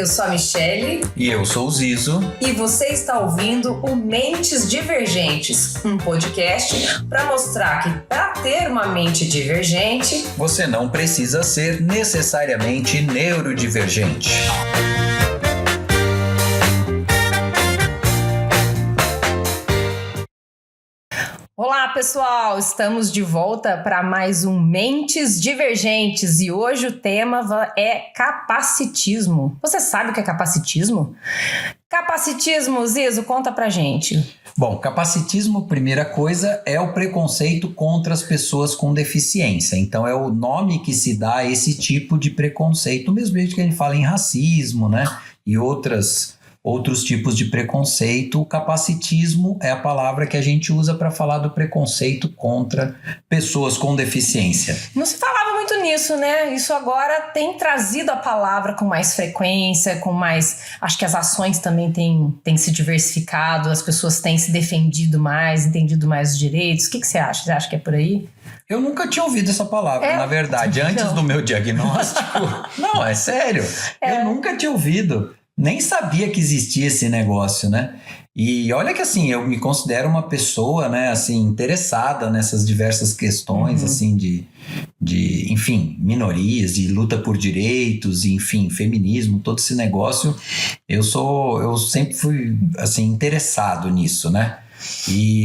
eu sou a Michele. E eu sou o Zizo. E você está ouvindo o Mentes Divergentes, um podcast para mostrar que para ter uma mente divergente, você não precisa ser necessariamente neurodivergente. Olá pessoal, estamos de volta para mais um Mentes Divergentes e hoje o tema é capacitismo. Você sabe o que é capacitismo? Capacitismo, Zizo, conta pra gente. Bom, capacitismo, primeira coisa, é o preconceito contra as pessoas com deficiência. Então é o nome que se dá a esse tipo de preconceito, mesmo jeito que a gente fala em racismo, né? E outros tipos de preconceito. O capacitismo é a palavra que a gente usa para falar do preconceito contra pessoas com deficiência. Não se falava muito nisso, né? Isso agora tem trazido a palavra com mais frequência, com mais... Acho que as ações também têm se diversificado, as pessoas têm se defendido mais, entendido mais os direitos. O que você acha? Você acha que é por aí? Eu nunca tinha ouvido essa palavra, na verdade, antes do meu diagnóstico. Não, é sério. Eu nunca tinha ouvido. Nem sabia que existia esse negócio, né? E olha que assim, eu me considero uma pessoa, né, assim, interessada nessas diversas questões, assim, de, enfim, minorias, de luta por direitos, enfim, feminismo, todo esse negócio. Eu sempre fui, assim, interessado nisso, né?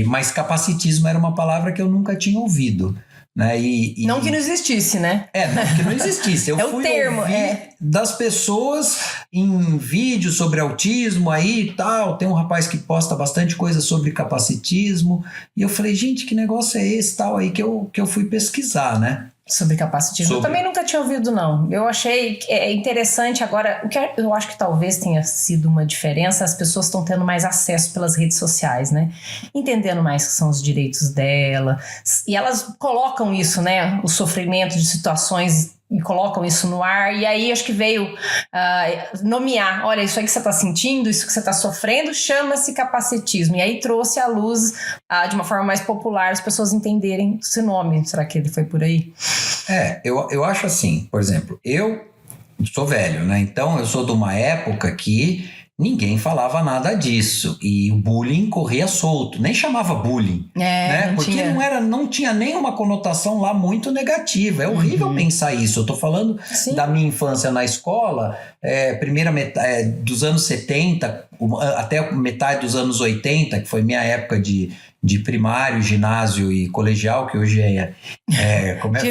Mas capacitismo era uma palavra que eu nunca tinha ouvido. Né? Não que não existisse, né? Não que não existisse. Eu fui ouvir das pessoas em vídeos sobre autismo aí e tal. Tem um rapaz que posta bastante coisa sobre capacitismo. E eu falei, gente, que negócio é esse tal aí que eu fui pesquisar, né? Sobre capacitismo. Eu também nunca tinha ouvido, não. Eu achei interessante agora. O que eu acho que talvez tenha sido uma diferença, as pessoas estão tendo mais acesso pelas redes sociais, né? Entendendo mais que são os direitos dela. E elas colocam isso, né? O sofrimento de situações e colocam isso no ar, e aí acho que veio nomear, olha, isso aí que você está sentindo, isso que você está sofrendo, chama-se capacitismo, e aí trouxe à luz de uma forma mais popular as pessoas entenderem esse nome. Será que ele foi por aí? Eu acho assim, por exemplo, eu sou velho, né, então eu sou de uma época que ninguém falava nada disso e o bullying corria solto, nem chamava bullying, né? Porque não tinha nenhuma conotação lá muito negativa. É horrível pensar isso. Eu tô falando da minha infância na escola, primeira metade dos anos 70 até metade dos anos 80, que foi minha época de primário, ginásio e colegial, que hoje é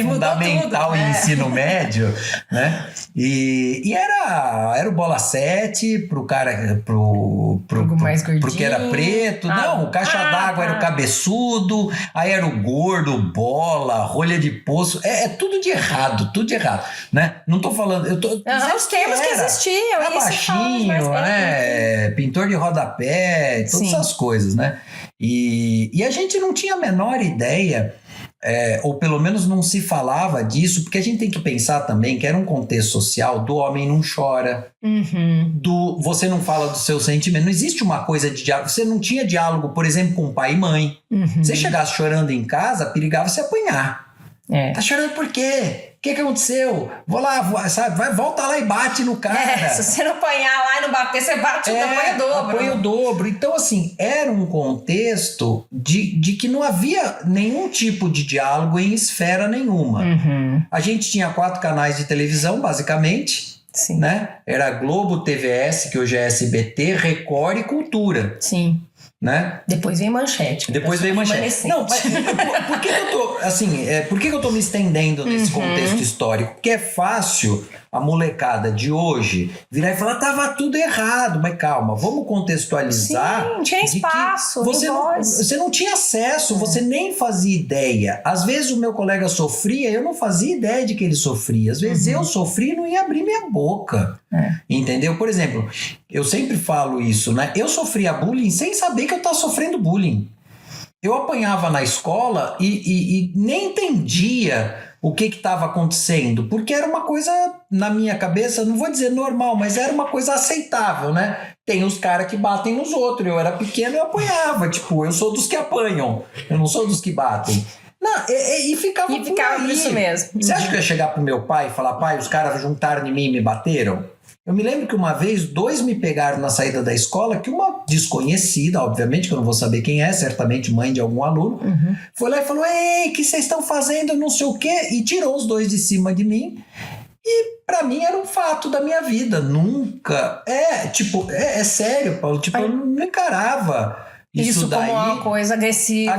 fundamental e ensino médio, né? E era o bola 7 pro cara, pro que era preto. O caixa d'água era o cabeçudo, aí era o gordo, bola, rolha de poço. É tudo de errado, né? Não tô falando... Os termos que existiam. Era baixinho, né? Pintor de rodapé, todas essas coisas, né? E a gente não tinha a menor ideia, ou pelo menos não se falava disso, porque a gente tem que pensar também que era um contexto social do homem não chora, você não fala do seu sentimento, não existe uma coisa de diálogo, você não tinha diálogo, por exemplo, com pai e mãe. Você chegasse chorando em casa, perigava se apanhar. Tá chorando por quê? O que aconteceu? Vou lá, sabe? Volta lá e bate no cara. Se você não apanhar lá e não bater, você bate e apanha o dobro. Apanha o dobro. Então, assim, era um contexto de que não havia nenhum tipo de diálogo em esfera nenhuma. A gente tinha 4 canais de televisão, basicamente. Sim. Né? Era Globo, TVS, que hoje é SBT, Record e Cultura. Sim. Né? Depois vem Manchete. Não, mas por que eu tô me estendendo nesse contexto histórico? Porque é fácil a molecada de hoje virar e falar, tava tudo errado, mas calma, vamos contextualizar. Sim, tinha espaço, você não tinha acesso, você nem fazia ideia. Às vezes o meu colega sofria, eu não fazia ideia de que ele sofria. Às vezes eu sofria e não ia abrir minha boca. Entendeu? Por exemplo, eu sempre falo isso, né? Eu sofria bullying sem saber que eu estava sofrendo bullying. Eu apanhava na escola e nem entendia o que estava acontecendo, porque era uma coisa, na minha cabeça, não vou dizer normal, mas era uma coisa aceitável, né? Tem os caras que batem nos outros, eu era pequeno e eu apanhava, eu sou dos que apanham, eu não sou dos que batem. Não, e ficava por isso mesmo. Você acha que eu ia chegar pro meu pai e falar, pai, os caras juntaram em mim e me bateram? Eu me lembro que uma vez 2 me pegaram na saída da escola, que uma desconhecida, obviamente que eu não vou saber quem é, certamente mãe de algum aluno, foi lá e falou: ei, o que vocês estão fazendo, não sei o quê, e tirou os 2 de cima de mim. E pra mim era um fato da minha vida, nunca, é sério, Paulo, tipo, eu não encarava isso daí como uma coisa agressiva.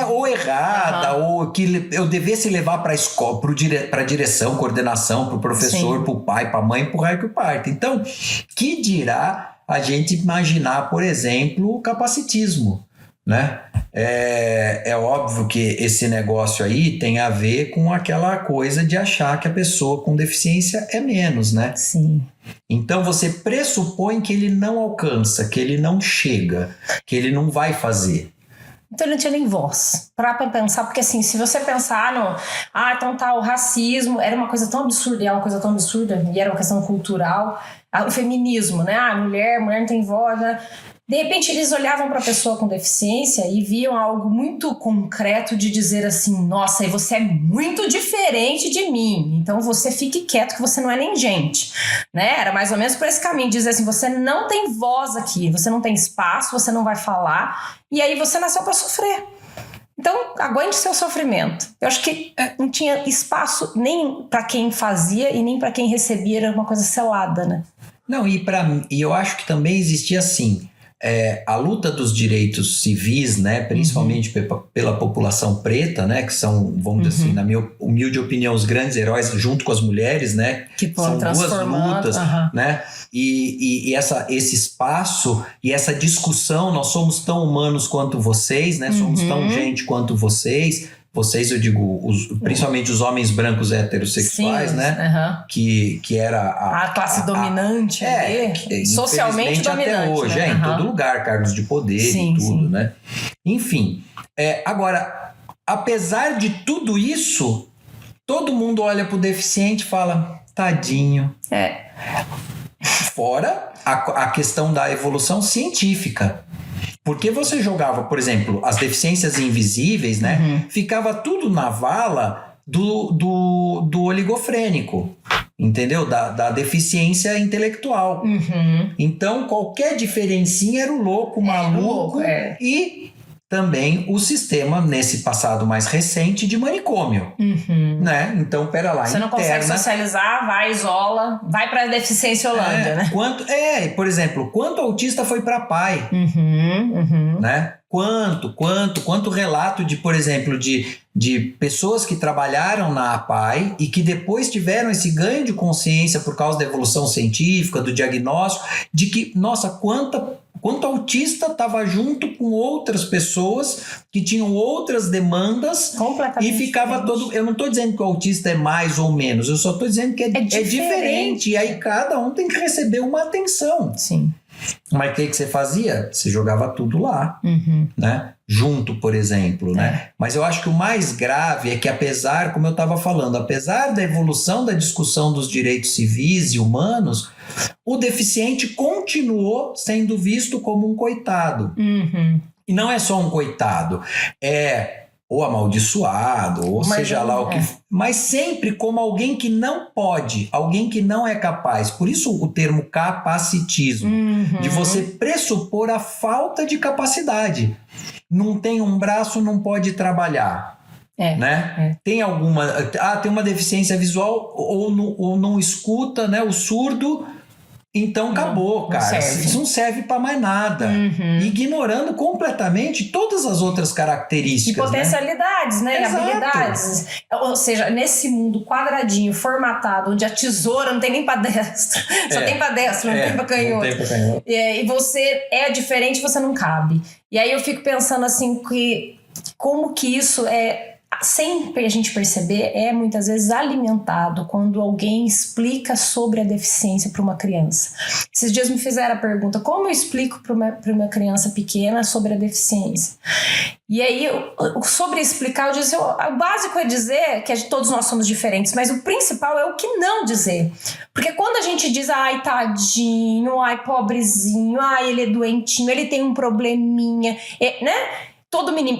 Ou errada, ou que eu devesse levar para a escola, para a direção, coordenação, para o professor, para o pai, para a mãe, para o raio que parte. Então, que dirá a gente imaginar, por exemplo, o capacitismo, né? É óbvio que esse negócio aí tem a ver com aquela coisa de achar que a pessoa com deficiência é menos, né? Sim. Então você pressupõe que ele não alcança, que ele não chega, que ele não vai fazer. Então ele não tinha nem voz pra pensar, porque assim, se você pensar no... então tá, o racismo era uma coisa tão absurda, e é uma coisa tão absurda, e era uma questão cultural, o feminismo, né? Mulher não tem voz, né? De repente eles olhavam para a pessoa com deficiência e viam algo muito concreto de dizer assim: nossa, você é muito diferente de mim, então você fique quieto que você não é nem gente, né? Era mais ou menos por esse caminho, dizer assim: você não tem voz aqui, você não tem espaço, você não vai falar, e aí você nasceu para sofrer. Então, aguente seu sofrimento. Eu acho que não tinha espaço nem para quem fazia e nem para quem recebia, era uma coisa selada, né? Não, e eu acho que também existia assim... a luta dos direitos civis, né, principalmente pela população preta, né, que são, vamos dizer assim, na minha humilde opinião, os grandes heróis junto com as mulheres, né, que são 2 lutas, né, e esse espaço e essa discussão, nós somos tão humanos quanto vocês, né, somos tão gente quanto vocês, eu digo, principalmente os homens brancos heterossexuais, sim, né? Que era a classe dominante, socialmente dominante. Até hoje, né? Em todo lugar, cargos de poder, sim, e tudo, sim, né? Enfim, agora, apesar de tudo isso, todo mundo olha pro deficiente e fala: tadinho. Fora a questão da evolução científica. Porque você jogava, por exemplo, as deficiências invisíveis, né? Ficava tudo na vala do oligofrênico, entendeu? Da deficiência intelectual. Então, qualquer diferencinha era o louco, maluco, e também o sistema, nesse passado mais recente, de manicômio, né? Então, pera lá, você não consegue socializar, vai, isola, vai pra deficiência Holândia, né? Por exemplo, quanto autista foi pra PAI, né? Quanto relato de, por exemplo, de pessoas que trabalharam na APAI e que depois tiveram esse ganho de consciência por causa da evolução científica, do diagnóstico, de que, nossa, quanto autista estava junto com outras pessoas que tinham outras demandas e ficava todo... Eu não estou dizendo que o autista é mais ou menos, eu só estou dizendo que é diferente. E aí cada um tem que receber uma atenção. Sim. Mas o que você fazia? Você jogava tudo lá, né? Junto, por exemplo, né? Mas eu acho que o mais grave é que apesar, como eu estava falando, apesar da evolução da discussão dos direitos civis e humanos, o deficiente continuou sendo visto como um coitado. E não é só um coitado, ou amaldiçoado, ou seja lá o que... Mas sempre como alguém que não pode, alguém que não é capaz. Por isso o termo capacitismo, de você pressupor a falta de capacidade. Não tem um braço, não pode trabalhar. Né? Tem alguma... tem uma deficiência visual ou não escuta, né? O surdo... Então acabou, cara. Isso não serve para mais nada. Ignorando completamente todas as outras características. E potencialidades, né? E Exato. habilidades. Ou seja, nesse mundo quadradinho, formatado, onde a tesoura não tem nem para destro. Só tem para destro, não tem para canhoto. E você é diferente, você não cabe. E aí eu fico pensando assim, como que isso sem a gente perceber, muitas vezes alimentado quando alguém explica sobre a deficiência para uma criança. Esses dias me fizeram a pergunta: como eu explico para uma criança pequena sobre a deficiência? E aí, sobre explicar, eu disse, o básico é dizer que todos nós somos diferentes, mas o principal é o que não dizer. Porque quando a gente diz, ai, tadinho, ai, pobrezinho, ai, ele é doentinho, ele tem um probleminha, né?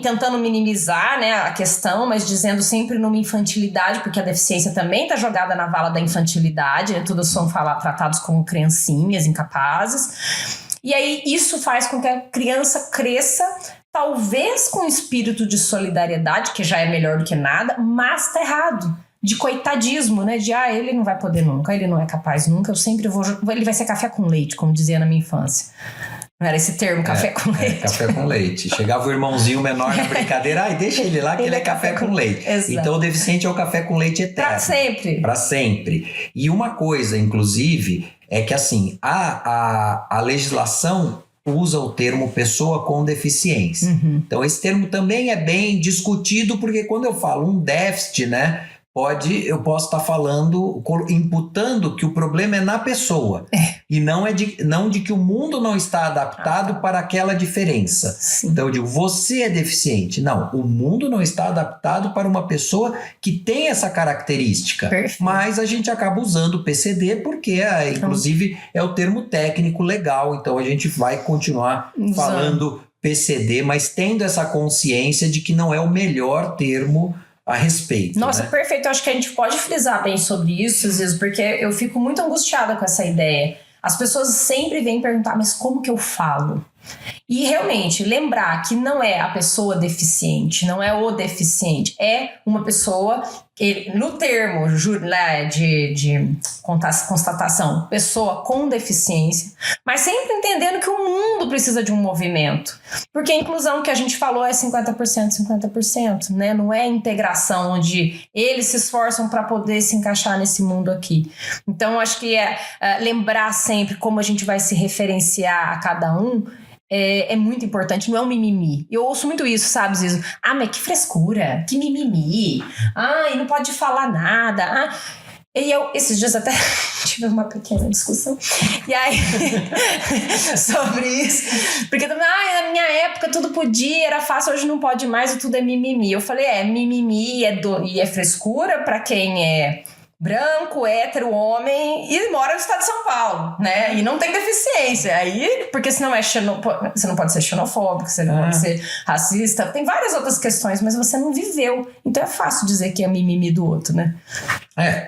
tentando minimizar, né, a questão, mas dizendo sempre numa infantilidade, porque a deficiência também está jogada na vala da infantilidade, né? Todos são tratados como criancinhas incapazes. E aí isso faz com que a criança cresça, talvez com espírito de solidariedade, que já é melhor do que nada, mas tá errado. De coitadismo, né? De, ele não vai poder nunca, ele não é capaz nunca, eu sempre vou... Ele vai ser café com leite, como dizia na minha infância. Não era esse termo, café com leite? Café com leite. Chegava o irmãozinho menor na brincadeira, deixa ele lá que ele é café com leite. Exato. Então o deficiente é o café com leite eterno. Pra sempre. Pra sempre. E uma coisa, inclusive, é que assim, a legislação usa o termo pessoa com deficiência. Então esse termo também é bem discutido, porque quando eu falo um déficit, né? Eu posso estar falando, imputando que o problema é na pessoa. E não de que o mundo não está adaptado para aquela diferença. Sim. Então eu digo, você é deficiente. Não, o mundo não está adaptado para uma pessoa que tem essa característica. Perfeito. Mas a gente acaba usando o PCD porque, inclusive, é o termo técnico legal. Então a gente vai continuar falando PCD, mas tendo essa consciência de que não é o melhor termo a respeito. Nossa, né? Perfeito. Eu acho que a gente pode frisar bem sobre isso, às vezes, porque eu fico muito angustiada com essa ideia. As pessoas sempre vêm perguntar, mas como que eu falo? E realmente, lembrar que não é a pessoa deficiente, não é o deficiente, é uma pessoa, no termo de constatação, pessoa com deficiência, mas sempre entendendo que o mundo precisa de um movimento. Porque a inclusão que a gente falou é 50%, 50%, né? Não é integração onde eles se esforçam para poder se encaixar nesse mundo aqui. Então, acho que lembrar sempre como a gente vai se referenciar a cada um, é muito importante, não é um mimimi. Eu ouço muito isso, sabe, Zizo? Mas que frescura, que mimimi. E não pode falar nada. E eu, esses dias até tive uma pequena discussão. E aí, sobre isso. Porque também, na minha época tudo podia, era fácil, hoje não pode mais e tudo é mimimi. Eu falei, mimimi e é frescura pra quem é branco, hétero, homem e mora no estado de São Paulo, né? E não tem deficiência. Aí, porque senão você não pode ser xenofóbico, você não pode ser racista. Tem várias outras questões, mas você não viveu. Então é fácil dizer que é mimimi do outro, né?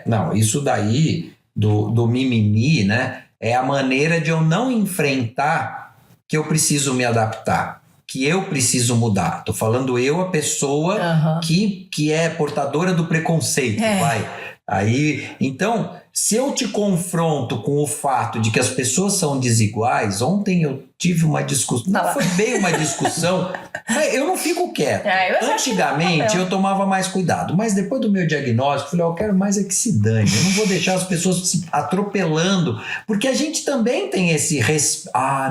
Não, isso daí do mimimi, né? É a maneira de eu não enfrentar que eu preciso me adaptar, que eu preciso mudar. Tô falando eu, a pessoa que é portadora do preconceito, vai. Aí, então, se eu te confronto com o fato de que as pessoas são desiguais, ontem eu tive uma discussão, não foi bem uma discussão, mas eu não fico quieto. Antigamente eu tomava mais cuidado, mas depois do meu diagnóstico, eu falei, eu quero mais é que se dane, eu não vou deixar as pessoas se atropelando, porque a gente também tem esse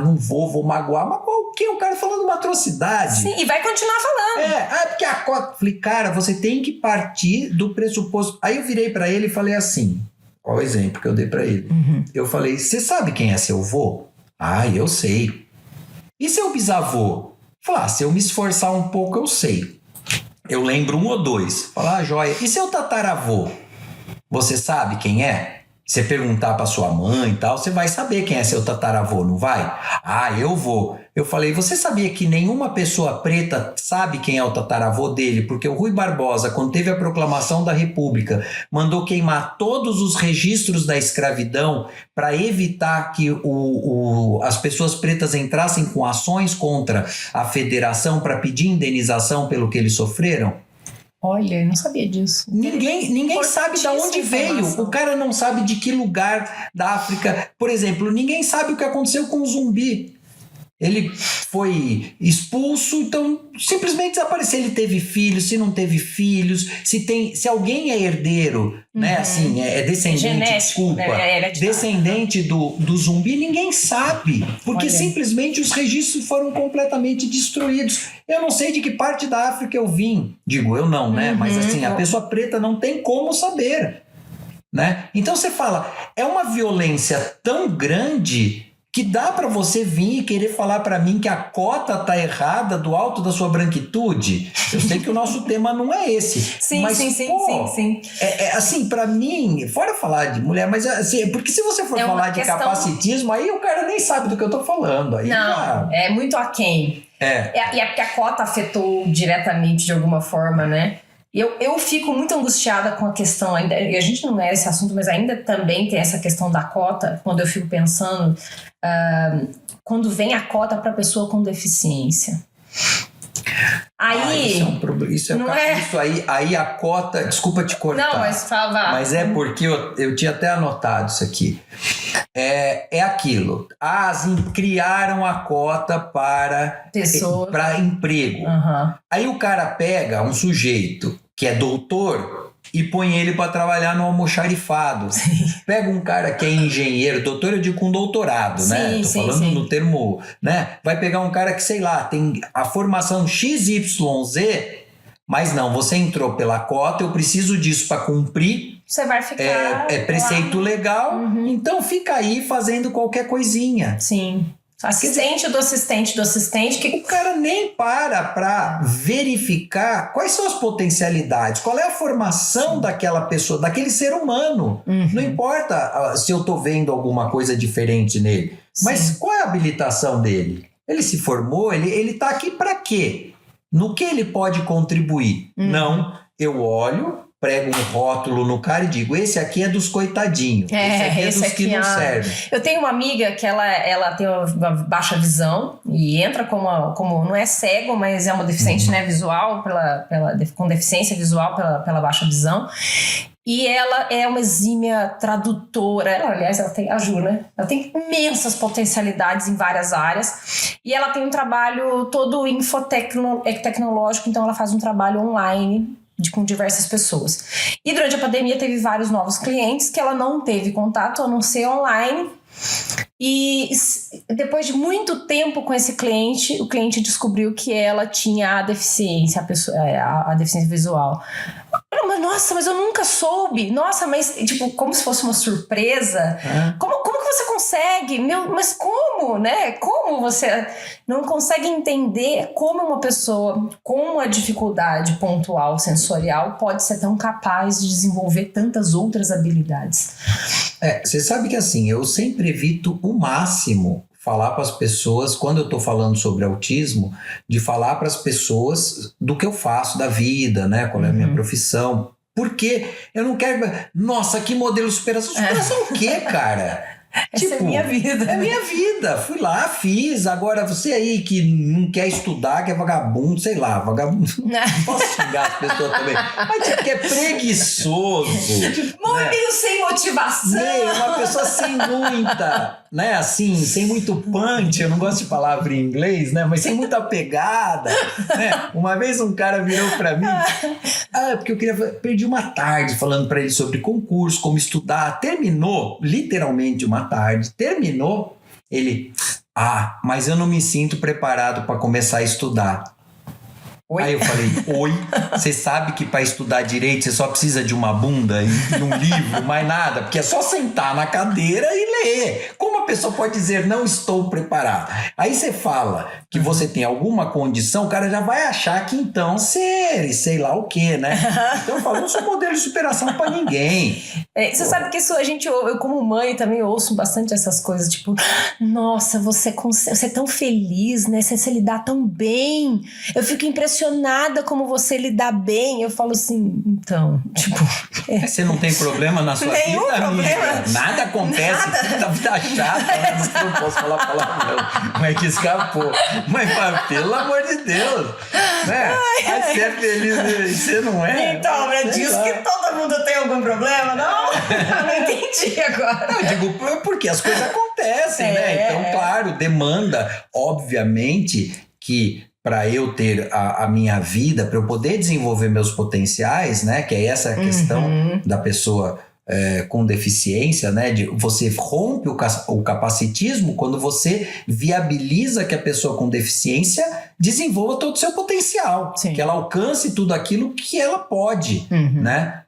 não vou magoar, mas o que? O cara falando uma atrocidade. Sim, e vai continuar falando. Porque a cota... Falei, cara, você tem que partir do pressuposto. Aí eu virei pra ele e falei assim, qual o exemplo que eu dei pra ele? Eu falei, você sabe quem é seu avô? Eu sei. E seu bisavô? Falei, se eu me esforçar um pouco, eu sei. Eu lembro 1 ou 2. Falei, joia. E seu tataravô? Você sabe quem é? Você perguntar pra sua mãe e tal, você vai saber quem é seu tataravô, não vai? Eu vou. Eu falei, você sabia que nenhuma pessoa preta sabe quem é o tataravô dele? Porque o Rui Barbosa, quando teve a proclamação da República, mandou queimar todos os registros da escravidão para evitar que as pessoas pretas entrassem com ações contra a federação para pedir indenização pelo que eles sofreram? Olha, eu não sabia disso. Ninguém sabe de onde veio. O cara não sabe de que lugar da África. Por exemplo, ninguém sabe o que aconteceu com o Zumbi. Ele foi expulso, então simplesmente desapareceu. Ele teve filhos, se não teve filhos, se alguém é herdeiro, né? Assim, é descendente, genético, descendente do Zumbi, ninguém sabe. Porque simplesmente os registros foram completamente destruídos. Eu não sei de que parte da África eu vim. Digo, eu não, né? Mas assim, a pessoa preta não tem como saber, né? Então você fala, é uma violência tão grande que dá pra você vir e querer falar pra mim que a cota tá errada do alto da sua branquitude? Eu sei que o nosso tema não é esse. Sim. Assim, pra mim, fora falar de mulher, mas assim, porque se você for falar de capacitismo, aí o cara nem sabe do que eu tô falando. Aí, não, é muito aquém. E é porque a cota afetou diretamente de alguma forma, né? Eu fico muito angustiada com a questão ainda, e a gente não é esse assunto, mas ainda também tem essa questão da cota, quando eu fico pensando, quando vem a cota para pessoa com deficiência. Aí, isso é um problema. Isso aí a cota. Desculpa te cortar. Não, mas fala. Mas é porque eu tinha até anotado isso aqui. É aquilo. Criaram a cota para emprego. Aí o cara pega um sujeito que é doutor e põe ele para trabalhar no almoxarifado. Pega um cara que é engenheiro, doutor eu digo com doutorado, né? Tô falando no termo, né? Vai pegar um cara que, sei lá, tem a formação XYZ, mas não, você entrou pela cota, eu preciso disso para cumprir. Você vai ficar... É preceito legal, então fica aí fazendo qualquer coisinha. Sim. Assistente do assistente do assistente. Que... O cara nem para verificar quais são as potencialidades, qual é a formação daquela pessoa, daquele ser humano. Não importa se eu tô vendo alguma coisa diferente nele, mas qual é a habilitação dele? Ele se formou, ele tá aqui para quê? No que ele pode contribuir? Não, eu olho, prego um rótulo no cara e digo, esse aqui é dos coitadinhos, esse aqui é dos que não servem. Eu tenho uma amiga que ela tem uma baixa visão e entra como não é cego, mas é uma deficiente visual, com deficiência visual pela baixa visão. E ela é uma exímia tradutora. Aliás, ela tem, a Ju, né? Ela tem imensas potencialidades em várias áreas. E ela tem um trabalho todo infotecnológico, então ela faz um trabalho online com diversas pessoas. E durante a pandemia teve vários novos clientes que ela não teve contato, a não ser online. E depois de muito tempo com esse cliente, o cliente descobriu que ela tinha a deficiência, a deficiência visual. Nossa, mas eu nunca soube. Nossa, mas tipo, como se fosse uma surpresa. Como que você consegue? Mas como, né? Como você não consegue entender como uma pessoa com uma dificuldade pontual sensorial pode ser tão capaz de desenvolver tantas outras habilidades? Você sabe que assim, eu sempre evito o máximo falar para as pessoas, quando eu estou falando sobre autismo, de falar para as pessoas do que eu faço da vida, né? Qual é a minha profissão. Porque eu não quero... Nossa, que modelo de superação. Superação o quê, cara? Essa é minha vida. É minha vida. Fui lá, fiz. Agora, você aí que não quer estudar, que é vagabundo, sei lá, vagabundo. Não posso xingar as pessoas também. Mas tipo, que é preguiçoso. Meio sem motivação. Uma pessoa sem muita, né? Assim, sem muito punch. Eu não gosto de palavra em inglês, né? Mas sem muita pegada, né? Uma vez um cara virou pra mim. Porque eu perdi uma tarde falando pra ele sobre concurso, como estudar. Terminou, literalmente, uma tarde. Terminou, ele... mas eu não me sinto preparado para começar a estudar. Oi? Aí eu falei, você sabe que para estudar direito você só precisa de uma bunda e um livro, mais nada, porque é só sentar na cadeira e ler. Como a pessoa pode dizer, não estou preparado? Aí você fala que você tem alguma condição, o cara já vai achar que então sei lá o que, né? Então eu falo, não sou modelo de superação para ninguém. Você sabe que isso eu como mãe também ouço bastante essas coisas, tipo, nossa, você é tão feliz, né? Você lidar tão bem. Eu fico impressionada como você lidar bem. Eu falo assim, então, tipo... Você não tem problema na sua nenhum vida, problema. Amiga? Nada acontece, puta vida chata, não posso falar palavrão, mas que escapou. Mas pelo amor de Deus, né? Você é feliz e você não é? Então, diz que todo mundo tem algum problema, não? Eu não entendi agora. Eu digo, porque as coisas acontecem, né? Então, claro, demanda, obviamente, que para eu ter a minha vida, para eu poder desenvolver meus potenciais, né? Que é essa a questão da pessoa com deficiência, né? Você rompe o capacitismo quando você viabiliza que a pessoa com deficiência desenvolva todo o seu potencial. Sim. Que ela alcance tudo aquilo que ela pode, né?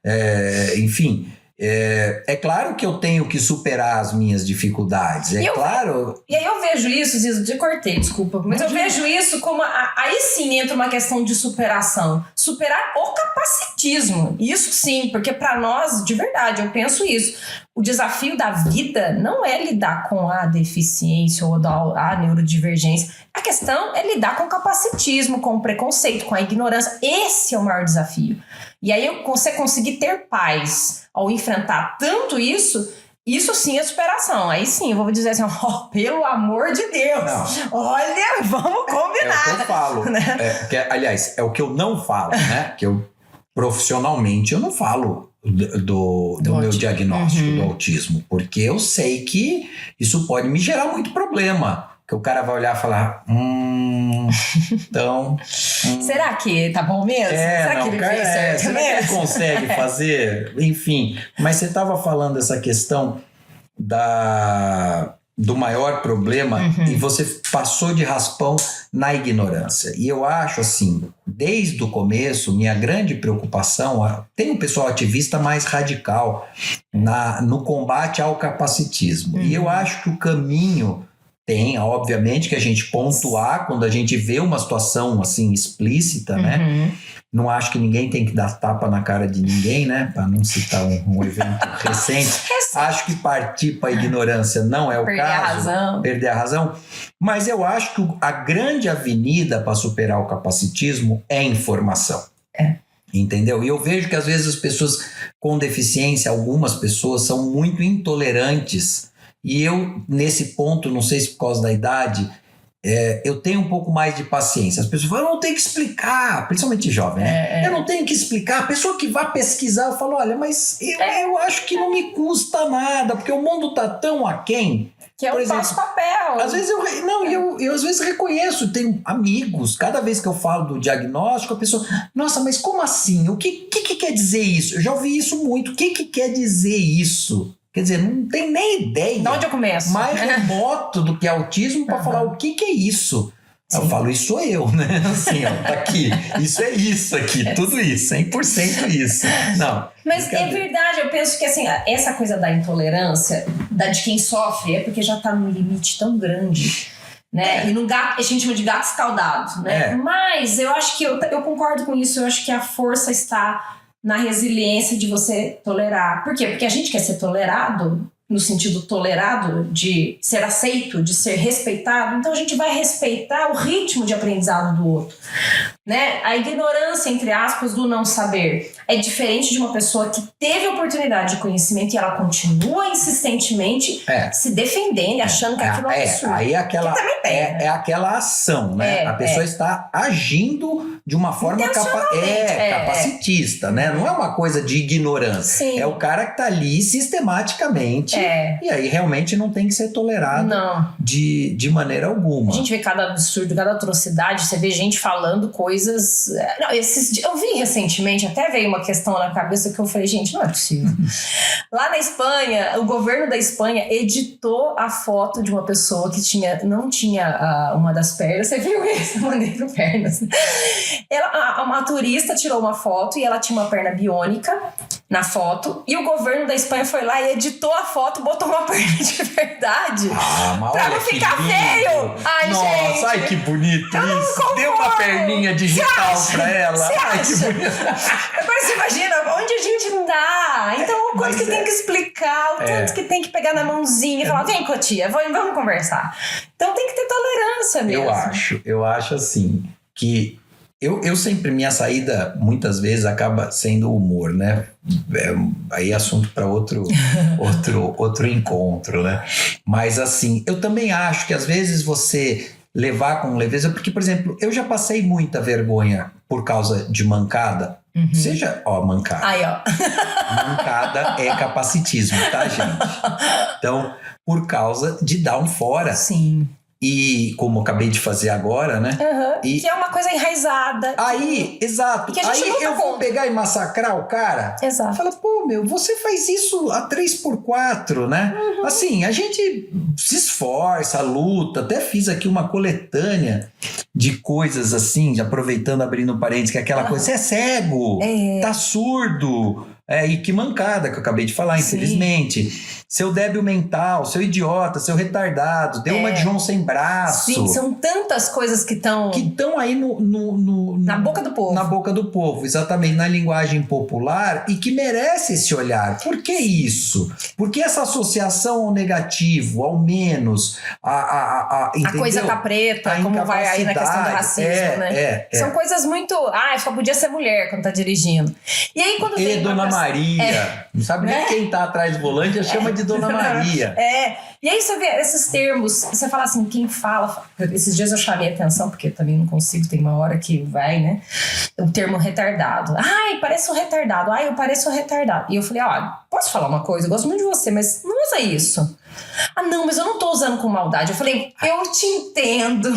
Enfim... É claro que eu tenho que superar as minhas dificuldades, claro. E aí eu vejo isso, Zizo, te cortei, desculpa, mas eu vejo isso como aí sim entra uma questão de superação, superar o capacitismo, isso sim, porque para nós, de verdade, eu penso isso, o desafio da vida não é lidar com a deficiência ou a neurodivergência. A questão é lidar com o capacitismo, com o preconceito, com a ignorância. Esse é o maior desafio. E aí você conseguir ter paz ao enfrentar tanto isso sim é superação. Aí sim, eu vou dizer assim, pelo amor de Deus, olha, vamos combinar. É o que eu falo. Né? Aliás, é o que eu não falo, né? Que eu, profissionalmente, eu não falo do meu diagnóstico do autismo, porque eu sei que isso pode me gerar muito problema. Que o cara vai olhar e falar, então... Será que tá bom mesmo? Será que ele fez certo será que ele consegue fazer? Enfim, mas você estava falando essa questão do maior problema e você passou de raspão na ignorância. E eu acho assim, desde o começo, minha grande preocupação, tem um pessoal ativista mais radical no combate ao capacitismo. E eu acho que o caminho... Tem, obviamente, que a gente pontuar quando a gente vê uma situação assim explícita, né? Não acho que ninguém tem que dar tapa na cara de ninguém, né? Para não citar um evento recente. Acho que partir para a ignorância não é o caso. Perder a razão. Mas eu acho que a grande avenida para superar o capacitismo é informação. Entendeu? E eu vejo que às vezes as pessoas com deficiência, algumas pessoas são muito intolerantes. E eu, nesse ponto, não sei se por causa da idade, eu tenho um pouco mais de paciência. As pessoas falam, eu não tenho que explicar, principalmente jovem, né? Eu não tenho que explicar. A pessoa que vai pesquisar, eu falo, olha, mas eu acho que não me custa nada, porque o mundo tá tão aquém. Que é o nosso papel. Às vezes eu às vezes reconheço, tenho amigos, cada vez que eu falo do diagnóstico, a pessoa, nossa, mas como assim? O que quer dizer isso? Eu já ouvi isso muito. O que quer dizer isso? Quer dizer, não tem nem ideia. De onde eu começo? Mais remoto do que autismo para falar o que é isso. Sim. Eu falo, isso sou eu, né? Assim, ó, tá aqui. Isso é isso aqui, tudo isso, 100% isso. Não. Mas é verdade, eu penso que assim, essa coisa da intolerância, de quem sofre, é porque já tá num limite tão grande. Né? E no gato, a gente chama de gato escaldado, né? Mas eu acho que eu concordo com isso, eu acho que a força está na resiliência de você tolerar. Por quê? Porque a gente quer ser tolerado, no sentido tolerado, de ser aceito, de ser respeitado, então a gente vai respeitar o ritmo de aprendizado do outro. Né? A ignorância, entre aspas, do não saber é diferente de uma pessoa que teve a oportunidade de conhecimento e ela continua insistentemente se defendendo, achando que aquilo é um absurdo. Aí é aquela ação, né? A pessoa está agindo de uma forma capacitista, né? Não é uma coisa de ignorância. Sim. É o cara que tá ali sistematicamente e aí realmente não tem que ser tolerado de maneira alguma. A gente vê cada absurdo, cada atrocidade, você vê gente falando coisas... Não, eu vi recentemente, até veio uma questão na cabeça que eu falei, gente, não é possível. Lá na Espanha, o governo da Espanha editou a foto de uma pessoa que não tinha uma das pernas. Você viu isso? Eu mandei pro pernas. Uma turista tirou uma foto e ela tinha uma perna biônica na foto, e o governo da Espanha foi lá e editou a foto, botou uma perna de verdade pra não ficar feio. Ai, nossa, gente. Ai, que bonito isso. Deu uma perninha digital pra ela. Ai, que bonito. Agora você imagina onde a gente tá. Então, o quanto que tem que explicar, o quanto que tem que pegar na mãozinha e falar, vem, Cotia, vamos conversar. Então tem que ter tolerância mesmo. Eu acho assim, que eu sempre, minha saída muitas vezes acaba sendo o humor, né? Aí é assunto para outro encontro, né? Mas assim, eu também acho que às vezes você levar com leveza, porque, por exemplo, eu já passei muita vergonha por causa de mancada. Seja, mancada. Aí, ó. Mancada é capacitismo, tá, gente? Então, por causa de dar um fora. Sim. E como eu acabei de fazer agora, né? Que é uma coisa enraizada. Aí, exato. Aí eu vou pegar e massacrar o cara. Exato. Fala, você faz isso a 3x4, né? Assim, a gente se esforça, luta. Até fiz aqui uma coletânea de coisas assim, aproveitando, abrindo parênteses, que é aquela coisa, você é cego, tá surdo, e que mancada que eu acabei de falar, infelizmente. Seu débil mental, seu idiota, seu retardado, deu uma de João sem braço. Sim, são tantas coisas que estão aí na boca do povo. Na boca do povo, exatamente, na linguagem popular, e que merece esse olhar. Por que isso? Porque essa associação ao negativo, ao menos, a coisa tá preta, como vai aí na questão do racismo, né? São coisas muito... só podia ser mulher quando tá dirigindo. E aí quando vem... Dona Maria. Não sabe nem quem tá atrás do volante, chama de Dona Maria. E aí você vê esses termos, você fala assim, quem fala... Esses dias eu chamei a atenção, porque eu também não consigo, tem uma hora que vai, né? O termo retardado. Parece um retardado. Eu pareço um retardado. E eu falei, posso falar uma coisa? Eu gosto muito de você, mas não usa isso. Não, mas eu não tô usando com maldade. Eu falei, eu te entendo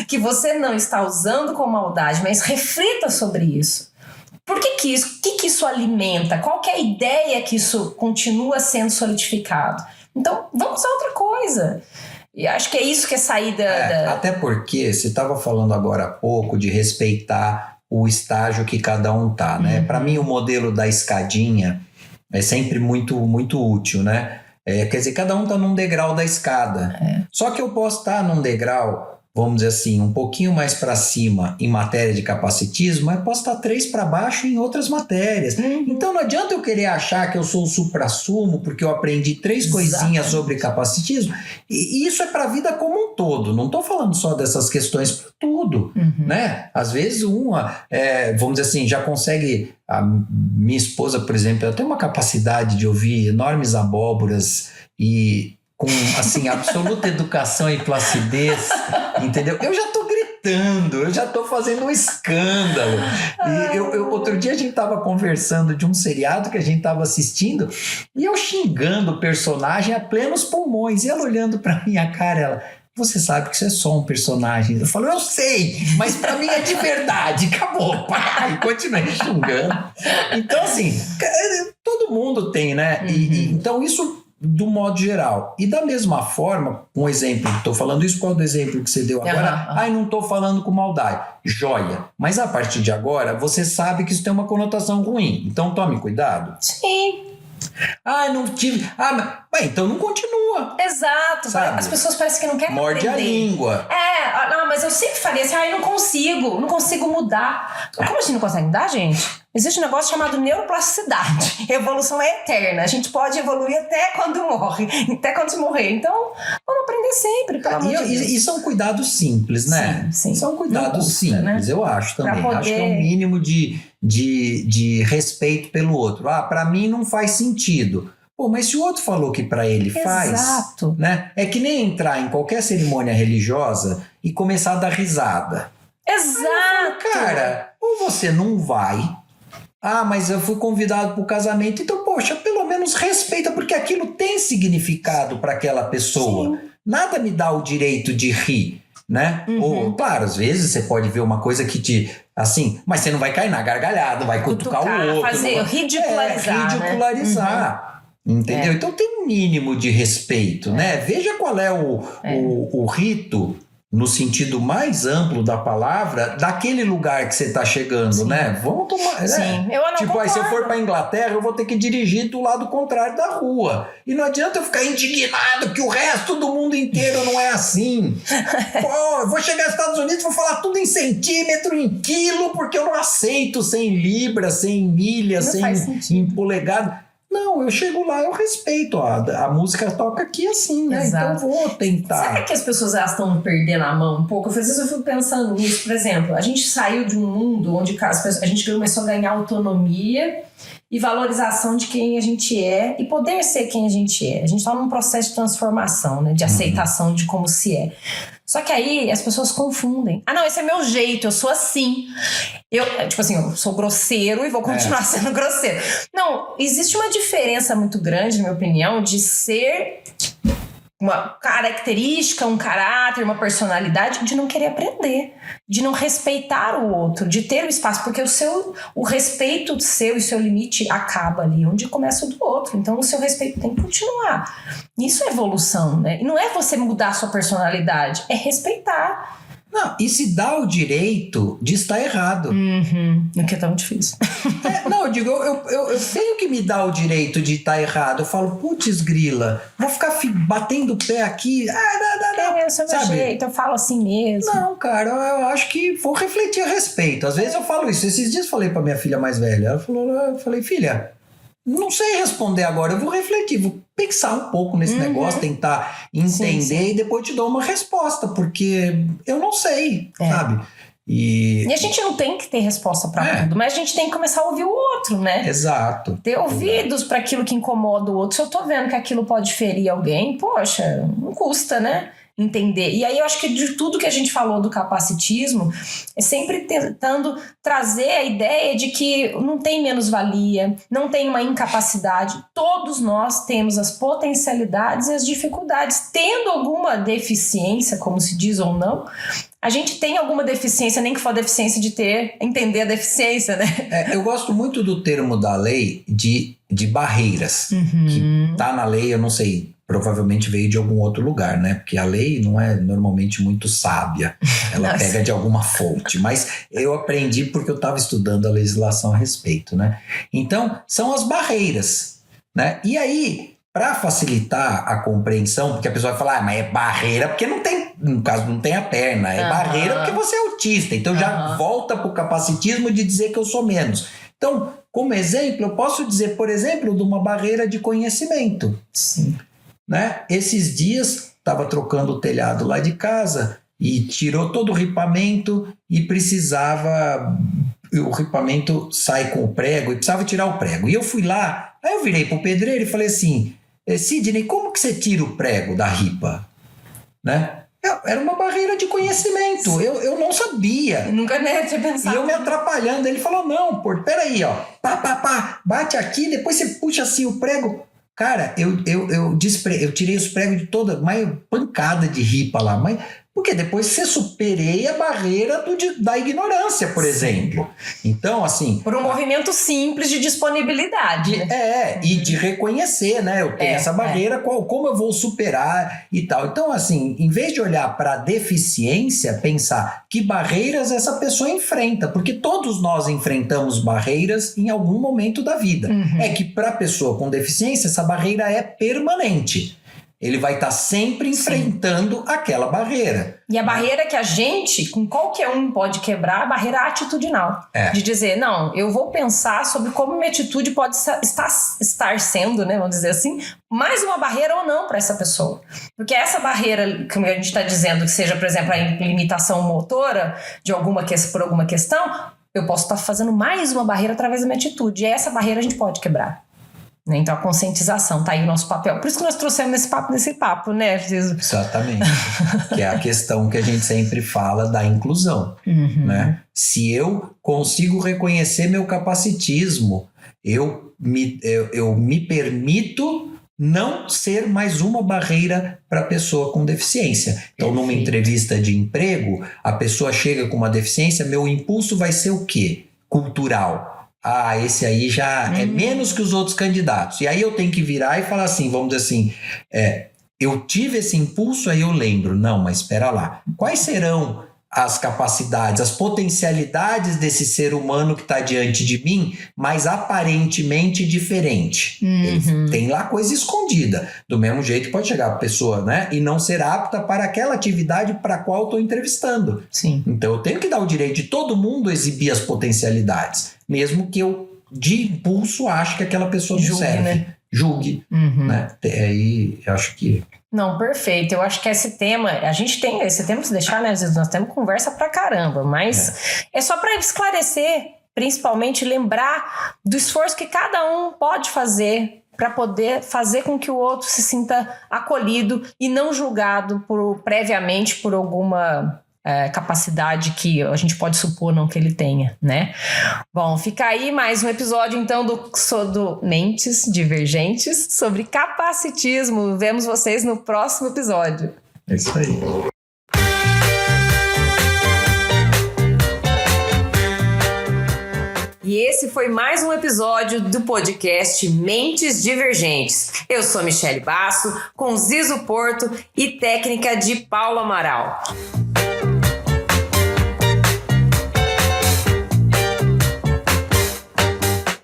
que você não está usando com maldade, mas reflita sobre isso. Por que isso? O que isso alimenta? Qual que é a ideia que isso continua sendo solidificado? Então, vamos usar outra coisa. E acho que é isso que é saída Até porque você estava falando agora há pouco de respeitar o estágio que cada um tá, né? Para mim, o modelo da escadinha é sempre muito, muito útil, né? Quer dizer, cada um tá num degrau da escada. Só que eu posso estar num degrau, vamos dizer assim, um pouquinho mais para cima em matéria de capacitismo, mas posso estar 3 para baixo em outras matérias. Então não adianta eu querer achar que eu sou o supra-sumo porque eu aprendi 3 coisinhas sobre capacitismo. E isso é para a vida como um todo. Não estou falando só dessas questões, para tudo, né? Às vezes vamos dizer assim, já consegue... A minha esposa, por exemplo, ela tem uma capacidade de ouvir enormes abóboras e... com, assim, absoluta educação e placidez, entendeu? Eu já tô gritando, eu já tô fazendo um escândalo. E outro dia a gente tava conversando de um seriado que a gente tava assistindo e eu xingando o personagem a plenos pulmões. E ela olhando pra minha cara, ela... Você sabe que isso é só um personagem. Eu falo, eu sei, mas pra mim é de verdade. Acabou, pá, e continuei xingando. Então, assim, todo mundo tem, né? Então, isso... do modo geral. E da mesma forma, um exemplo, estou falando isso por causa do exemplo que você deu agora, não estou falando com maldade. Joia. Mas a partir de agora, você sabe que isso tem uma conotação ruim. Então tome cuidado. Sim. Não tive... mas então não continua. Exato. Sabe? As pessoas parecem que não querem Morde aprender. a língua. Mas eu sempre falei assim, eu não consigo mudar. Como a gente não consegue mudar, gente? Existe um negócio chamado neuroplasticidade. Evolução é eterna. A gente pode evoluir até quando morre. Até quando se morrer. Então, vamos aprender sempre, pelo amor de Deus. E são cuidados simples, né? Sim. São cuidados simples, né? Eu acho também. Poder... Acho que é um mínimo de respeito pelo outro. Pra mim não faz sentido. Pô, mas se o outro falou que pra ele faz... Exato. Né? É que nem entrar em qualquer cerimônia religiosa e começar a dar risada. Exato. Aí eu falo, cara, ou você não vai... mas eu fui convidado para o casamento, então, poxa, pelo menos respeita, porque aquilo tem significado para aquela pessoa. Sim. Nada me dá o direito de rir, né? Ou, claro, às vezes você pode ver uma coisa que te... Assim, mas você não vai cair na gargalhada, não vai cutucar o outro. Fazer, ridicularizar. Né? Entendeu? Então tem um mínimo de respeito, né? Veja qual é o rito... no sentido mais amplo da palavra, daquele lugar que você está chegando, né? Vamos tomar... Sim, eu não concordo. Se eu for para Inglaterra, eu vou ter que dirigir do lado contrário da rua. E não adianta eu ficar indignado que o resto do mundo inteiro não é assim. Pô, eu vou chegar nos Estados Unidos, vou falar tudo em centímetro, em quilo, porque eu não aceito 100 libras, 100 milhas, 100 em polegada. Não, eu chego lá, eu respeito. A música toca aqui assim, né? Exato. Então eu vou tentar. Sabe que as pessoas estão perdendo a mão um pouco? Às vezes eu fico pensando nisso. Por exemplo, a gente saiu de um mundo onde a gente começou a ganhar autonomia e valorização de quem a gente é e poder ser quem a gente é. A gente está num processo de transformação, né? De aceitação de como se é. Só que aí as pessoas confundem. Não, esse é meu jeito, eu sou assim. Eu sou grosseiro e vou continuar sendo grosseiro. Não, existe uma diferença muito grande, na minha opinião, de ser uma característica, um caráter, uma personalidade, de não querer aprender, de não respeitar o outro, de ter o espaço, porque o respeito seu e seu limite acaba ali, onde começa o do outro. Então o seu respeito tem que continuar. Isso é evolução, né? E não é você mudar a sua personalidade, é respeitar. Não, e se dá o direito de estar errado. O que é tão difícil. Não, eu digo, eu tenho que me dar o direito de estar errado. Eu falo, putz, grila, vou ficar batendo o pé aqui. Não. Esse é o meu jeito, eu falo assim mesmo. Não, cara, eu acho que vou refletir a respeito. Às vezes eu falo isso. Esses dias eu falei pra minha filha mais velha. Eu falei, filha, não sei responder agora, eu vou refletir, vou pensar um pouco nesse negócio, tentar entender e depois te dou uma resposta, porque eu não sei, sabe? E a gente não tem que ter resposta para tudo, mas a gente tem que começar a ouvir o outro, né? Exato. Ter ouvidos para aquilo que incomoda o outro. Se eu tô vendo que aquilo pode ferir alguém, poxa, não custa, né? Entender. E aí eu acho que de tudo que a gente falou do capacitismo, é sempre tentando trazer a ideia de que não tem menos-valia, não tem uma incapacidade. Todos nós temos as potencialidades e as dificuldades. Tendo alguma deficiência, como se diz ou não, a gente tem alguma deficiência, nem que for deficiência de entender a deficiência, né? Eu gosto muito do termo da lei de barreiras, que tá na lei, eu não sei, provavelmente veio de algum outro lugar, né? Porque a lei não é normalmente muito sábia, ela pega de alguma fonte, mas eu aprendi porque eu estava estudando a legislação a respeito, né? Então, são as barreiras, né? E aí, para facilitar a compreensão, porque a pessoa vai falar, mas é barreira porque não tem, no caso não tem a perna, é barreira porque você é autista, então já volta pro capacitismo de dizer que eu sou menos. Então, como exemplo, eu posso dizer, por exemplo, de uma barreira de conhecimento. Sim. Né? Esses dias estava trocando o telhado lá de casa e tirou todo o ripamento e precisava, o ripamento sai com o prego e precisava tirar o prego. E eu fui lá, aí eu virei pro pedreiro e falei assim, Sidney, como que você tira o prego da ripa? Né? Era uma barreira de conhecimento, eu não sabia. Nunca tinha pensado. E eu me atrapalhando, ele falou, não, pô, peraí, ó, bate aqui, depois você puxa assim o prego. Cara, eu tirei os pregos de toda, uma pancada de ripa lá, mas porque depois você superei a barreira da ignorância, por exemplo. Então, assim... Por um movimento simples de disponibilidade. E de reconhecer, né? Eu tenho essa barreira, como eu vou superar e tal. Então, assim, em vez de olhar para a deficiência, pensar que barreiras essa pessoa enfrenta, porque todos nós enfrentamos barreiras em algum momento da vida. É que para a pessoa com deficiência, essa barreira é permanente. Ele vai estar sempre enfrentando aquela barreira. E a barreira que a gente, com qualquer um, pode quebrar, a barreira atitudinal. De dizer, não, eu vou pensar sobre como minha atitude pode estar sendo, né, vamos dizer assim, mais uma barreira ou não para essa pessoa. Porque essa barreira, como a gente está dizendo, que seja, por exemplo, a limitação motora por alguma questão, eu posso estar fazendo mais uma barreira através da minha atitude. E essa barreira a gente pode quebrar. Então a conscientização tá aí o nosso papel. Por isso que nós trouxemos nesse papo, né, Jesus? Exatamente. Que é a questão que a gente sempre fala da inclusão, né? Se eu consigo reconhecer meu capacitismo, eu me permito não ser mais uma barreira para a pessoa com deficiência. Então, numa entrevista de emprego, a pessoa chega com uma deficiência, meu impulso vai ser o quê? Cultural. Esse aí já é menos que os outros candidatos. E aí eu tenho que virar e falar assim, vamos dizer assim, eu tive esse impulso, aí eu lembro, não, mas espera lá. Quais serão as capacidades, as potencialidades desse ser humano que está diante de mim, mas aparentemente diferente? Ele tem lá coisa escondida. Do mesmo jeito pode chegar a pessoa, né, e não ser apta para aquela atividade para a qual eu estou entrevistando. Sim. Então eu tenho que dar o direito de todo mundo exibir as potencialidades, mesmo que eu, de impulso, ache que aquela pessoa não serve. Né? Julgue. Né? Aí eu acho que... Não, perfeito. Eu acho que esse tema, a gente tem esse tema, se deixar, né? Às vezes nós temos conversa pra caramba, mas é só para esclarecer, principalmente lembrar do esforço que cada um pode fazer para poder fazer com que o outro se sinta acolhido e não julgado previamente por alguma capacidade que a gente pode supor não que ele tenha, né? Bom, fica aí mais um episódio então do Mentes Divergentes sobre capacitismo. Vemos vocês no próximo episódio. É isso aí. E esse foi mais um episódio do podcast Mentes Divergentes. Eu sou Michele Basso, com Zizo Porto e técnica de Paulo Amaral.